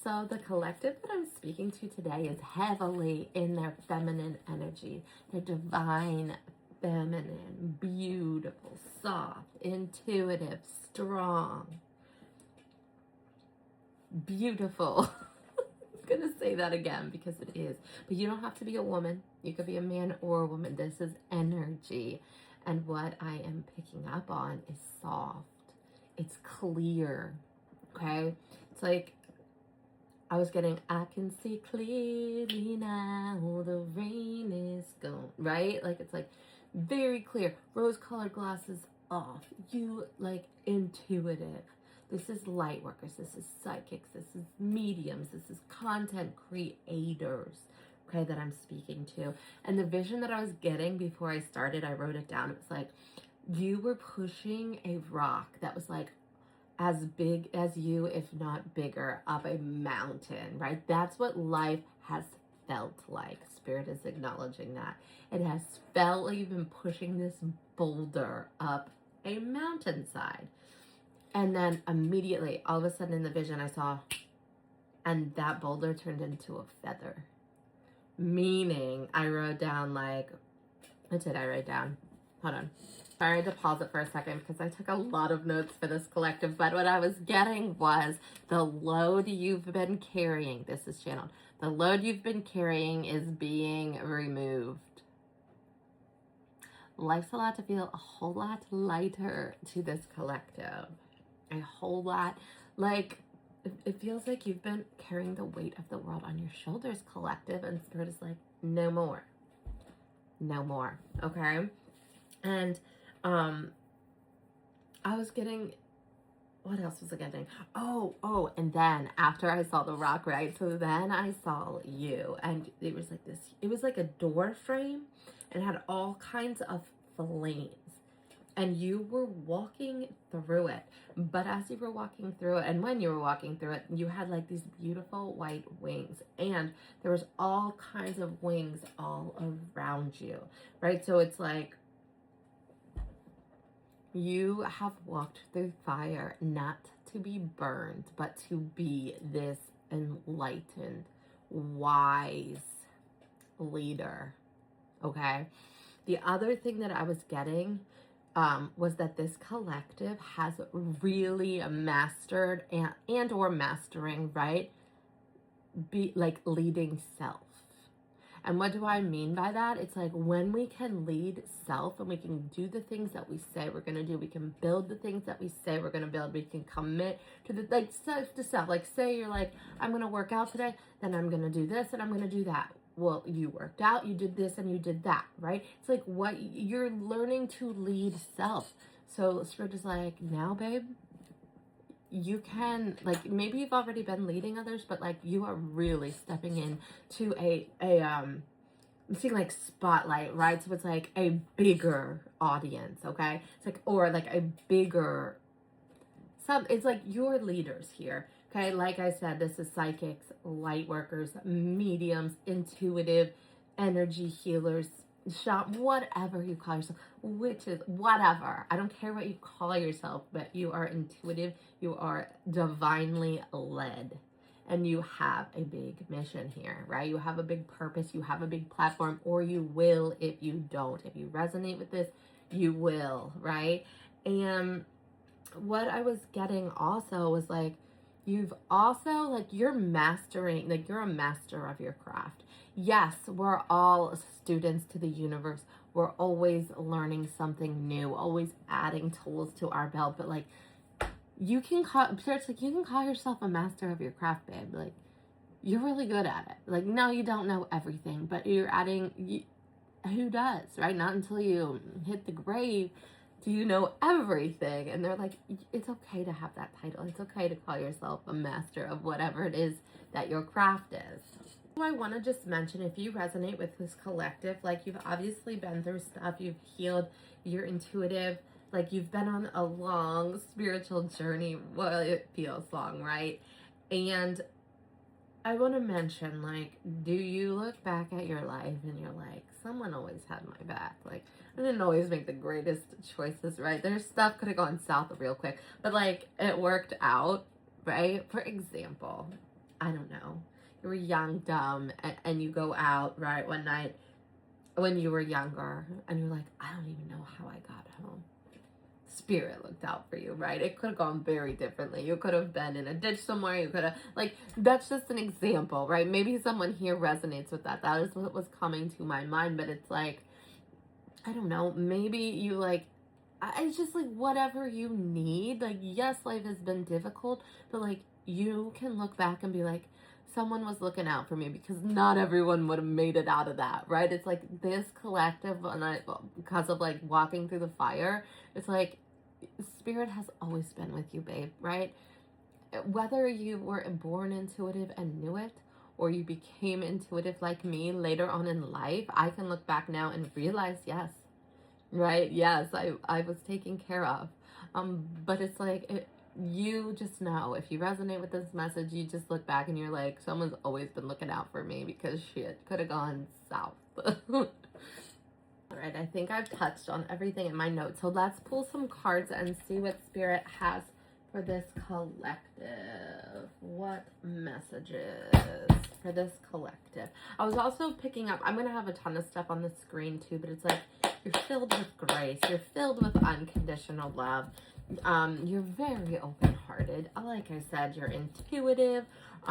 So the collective that I'm speaking to today is heavily in their feminine energy, their divine feminine, beautiful, soft, intuitive, strong, beautiful. I'm going to say that again because it is. But you don't have to be a woman. You could be a man or a woman. This is energy. And what I am picking up on is soft. It's clear. Okay? It's like I was getting, I can see clearly now, the rain is gone, right? Like it's like very clear, rose-colored glasses off. You like intuitive. This is light workers, this is psychics, this is mediums, this is content creators, okay, that I'm speaking to. And the vision that I was getting before I started, I wrote it down. It was like you were pushing a rock that was like as big as you, if not bigger, up a mountain, right? That's what life has felt like. Spirit is acknowledging that. It has felt like you've been pushing this boulder up a mountainside. And then immediately, all of a sudden in the vision, I saw, and that boulder turned into a feather. Meaning, I wrote down like, what did I write down? Hold on. Sorry, I had to pause it for a second because I took a lot of notes for this collective. But what I was getting was the load you've been carrying. This is channeled. The load you've been carrying is being removed. Life's allowed to feel a whole lot lighter to this collective. A whole lot. Like, it feels like you've been carrying the weight of the world on your shoulders, collective. And Spirit is like, no more. No more. Okay? And I was getting, what else was I getting? Oh, and then after I saw the rock, right? So then I saw you, and it was like this, it was like a door frame, and it had all kinds of flames. And you were walking through it. But as you were walking through it, and when you were walking through it, you had like these beautiful white wings. And there was all kinds of wings all around you, right? So it's like, you have walked through fire not to be burned, but to be this enlightened, wise leader. Okay? The other thing that I was getting was that this collective has really mastered and or mastering, right? Be like leading self. And what do I mean by that? It's like when we can lead self and we can do the things that we say we're going to do, we can build the things that we say we're going to build, we can commit to the, like, self to self. Like, say you're like, I'm going to work out today, then I'm going to do this and I'm going to do that. Well, you worked out, you did this and you did that, right? It's like what you're learning to lead self. So Spirit is like, now, babe, you can, like, maybe you've already been leading others, but like you are really stepping in to I'm seeing like spotlight, right? So it's like a bigger audience, okay? It's like, or like a bigger, it's like your leaders here, okay? Like I said, this is psychics, light workers, mediums, intuitive, energy healers, whatever you call yourself, witches, whatever. I don't care what you call yourself, but you are intuitive, you are divinely led, and you have a big mission here, right? You have a big purpose, you have a big platform, or you will if you don't. If you resonate with this, you will, right? And what I was getting also was like, you've also, like, you're mastering, like, you're a master of your craft. Yes, we're all students to the universe. We're always learning something new, always adding tools to our belt. But like, you can call yourself a master of your craft, babe. Like, you're really good at it. Like, no, you don't know everything, but you're adding, who does, right? Not until you hit the grave do you know everything. And they're like, it's okay to have that title. It's okay to call yourself a master of whatever it is that your craft is. So I want to just mention, if you resonate with this collective, like, you've obviously been through stuff, you've healed, you're intuitive, like, you've been on a long spiritual journey. Well, it feels long, right? And I want to mention, like, do you look back at your life and you're like, someone always had my back? Like, I didn't always make the greatest choices, right? There's stuff could have gone south real quick, but like, it worked out, right? For example, I don't know, you were young, dumb, and you go out, right, one night when you were younger, and you're like, I don't even know how I got home. Spirit looked out for you, right? It could have gone very differently. You could have been in a ditch somewhere. You could have, like, that's just an example, right? Maybe someone here resonates with that. That is what was coming to my mind. But it's like, I don't know, maybe you, like, it's just like whatever you need. Like, yes, life has been difficult, but like, you can look back and be like, someone was looking out for me, because not everyone would have made it out of that, right? It's like this collective, and because of like walking through the fire, it's like Spirit has always been with you, babe, right? Whether you were born intuitive and knew it, or you became intuitive like me later on in life, I can look back now and realize, yes, right? Yes, I was taken care of. But it's like, you just know, if you resonate with this message, you just look back and you're like, someone's always been looking out for me, because shit could have gone south. All right, I think I've touched on everything in my notes. So let's pull some cards and see what Spirit has for this collective. What messages for this collective? I was also picking up, I'm going to have a ton of stuff on the screen too, but it's like, you're filled with grace. You're filled with unconditional love. You're very open-hearted. Like I said, you're intuitive.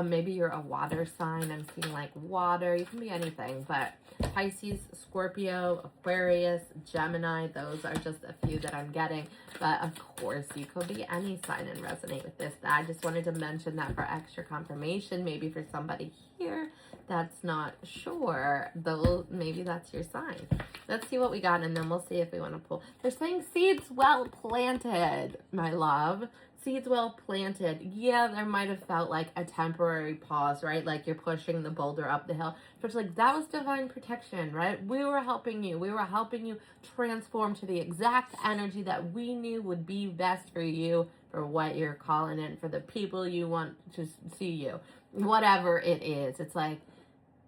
Maybe you're a water sign. I'm seeing like water. You can be anything, but Pisces, Scorpio, Aquarius, Gemini, those are just a few that I'm getting. But of course, you could be any sign and resonate with this. I just wanted to mention that for extra confirmation, maybe for somebody here that's not sure, though maybe that's your sign. Let's see what we got, and then we'll see if we want to pull. They're saying seeds well planted, my love. Seeds well planted. Yeah, there might have felt like a temporary pause, right? Like you're pushing the boulder up the hill. But it's like, that was divine protection, right? We were helping you. We were helping you transform to the exact energy that we knew would be best for you, for what you're calling in, for the people you want to see you. Whatever it is. It's like,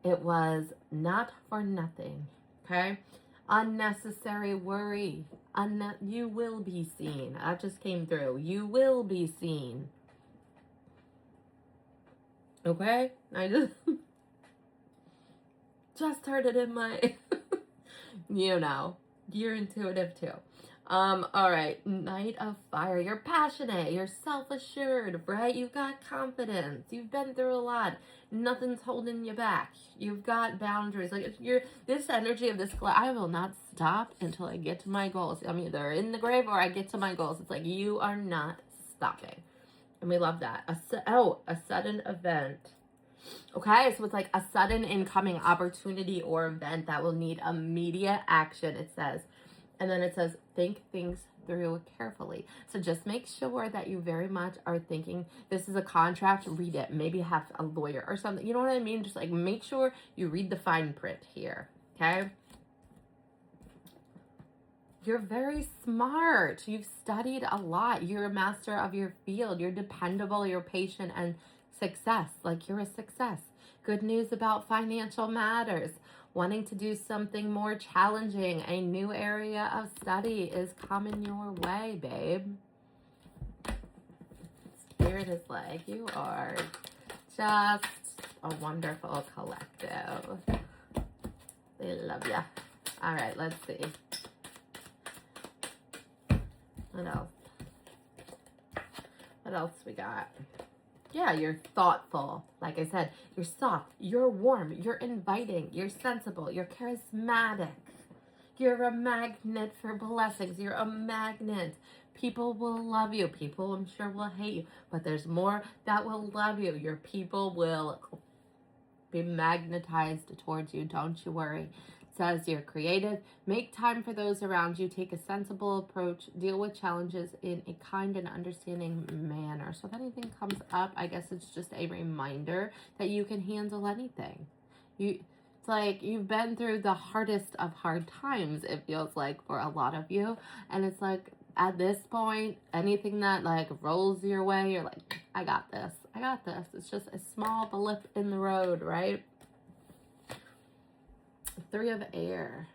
it was not for nothing, okay? Unnecessary worry. You will be seen. That just came through. You will be seen. Okay? I just heard it in my, you know, you're intuitive too. All right, Knight of Fire. You're passionate. You're self-assured, right? You've got confidence. You've been through a lot. Nothing's holding you back. You've got boundaries. Like, you're this energy of this. I will not stop until I get to my goals. I'm either in the grave or I get to my goals. It's like, you are not stopping, and we love that. A sudden event. Okay, so it's like a sudden incoming opportunity or event that will need immediate action, it says. And then it says, think things through carefully. So just make sure that you very much are thinking, this is a contract, read it. Maybe have a lawyer or something. You know what I mean? Just like make sure you read the fine print here, okay? You're very smart. You've studied a lot. You're a master of your field. You're dependable, you're patient, and success. Like, you're a success. Good news about financial matters. Wanting to do something more challenging. A new area of study is coming your way, babe. Spirit is like, you are just a wonderful collective. They love ya. All right, let's see. What else? What else we got? Yeah, you're thoughtful. Like I said, you're soft, you're warm, you're inviting, you're sensible, you're charismatic. You're a magnet for blessings. You're a magnet. People will love you. People, I'm sure, will hate you. But there's more that will love you. Your people will be magnetized towards you. Don't you worry. It says you're creative. Make time for those around you. Take a sensible approach. Deal with challenges in a kind and understanding manner. So if anything comes up, I guess it's just a reminder that you can handle anything. It's like you've been through the hardest of hard times, it feels like, for a lot of you. And it's like, at this point, anything that like rolls your way, you're like, I got this. I got this. It's just a small blip in the road, right? 3 of air.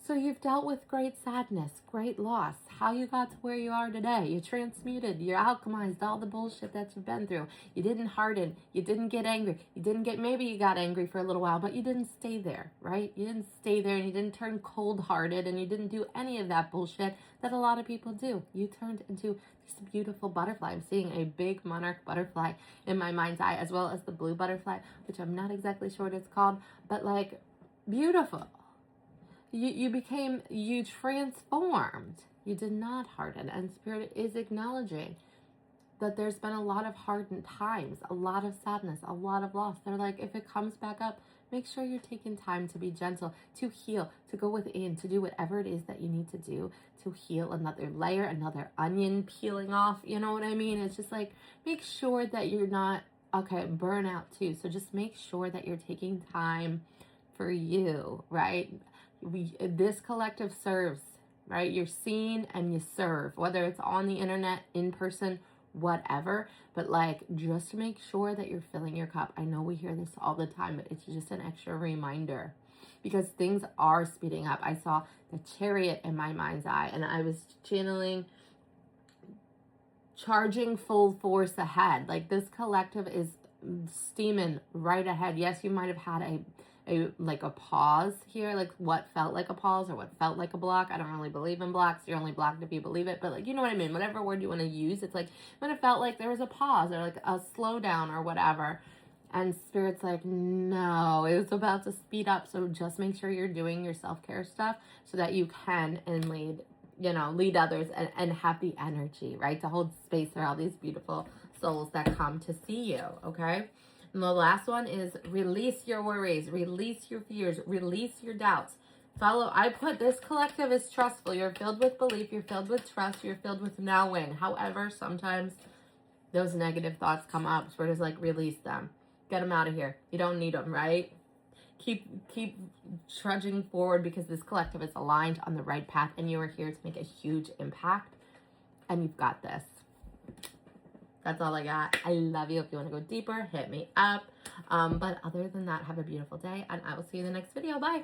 So you've dealt with great sadness, great loss, how you got to where you are today. You transmuted, you alchemized all the bullshit that you've been through. You didn't harden, you didn't get angry. You didn't get, maybe you got angry for a little while, but you didn't stay there, right? You didn't stay there, and you didn't turn cold-hearted, and you didn't do any of that bullshit that a lot of people do. You turned into this beautiful butterfly. I'm seeing a big monarch butterfly in my mind's eye, as well as the blue butterfly, which I'm not exactly sure what it's called, but like, beautiful. You transformed. You did not harden. And Spirit is acknowledging that there's been a lot of hardened times, a lot of sadness, a lot of loss. They're like, if it comes back up, make sure you're taking time to be gentle, to heal, to go within, to do whatever it is that you need to do to heal another layer, another onion peeling off. You know what I mean? It's just like, make sure that you're not, okay, burnout too. So just make sure that you're taking time for you, right? This collective serves, right? You're seen and you serve, whether it's on the internet, in person, whatever. But like, just make sure that you're filling your cup. I know we hear this all the time, but it's just an extra reminder because things are speeding up. I saw the Chariot in my mind's eye, and I was channeling charging full force ahead. Like, this collective is steaming right ahead. Yes, you might have had a pause here, like what felt like a pause or what felt like a block. I don't really believe in blocks. You're only blocked if you believe it, but like, you know what I mean? Whatever word you want to use, it's like, when it felt like there was a pause or like a slowdown or whatever. And Spirit's like, no, it was about to speed up. So just make sure you're doing your self-care stuff so that you can and lead others and have the energy, right? To hold space for all these beautiful souls that come to see you, okay? And the last one is release your worries, release your fears, release your doubts. I put this collective is trustful. You're filled with belief. You're filled with trust. You're filled with knowing. However, sometimes those negative thoughts come up. Spirit is like, release them. Get them out of here. You don't need them, right? Keep trudging forward because this collective is aligned on the right path and you are here to make a huge impact. And you've got this. That's all I got. I love you. If you want to go deeper, hit me up. But other than that, have a beautiful day, and I will see you in the next video. Bye.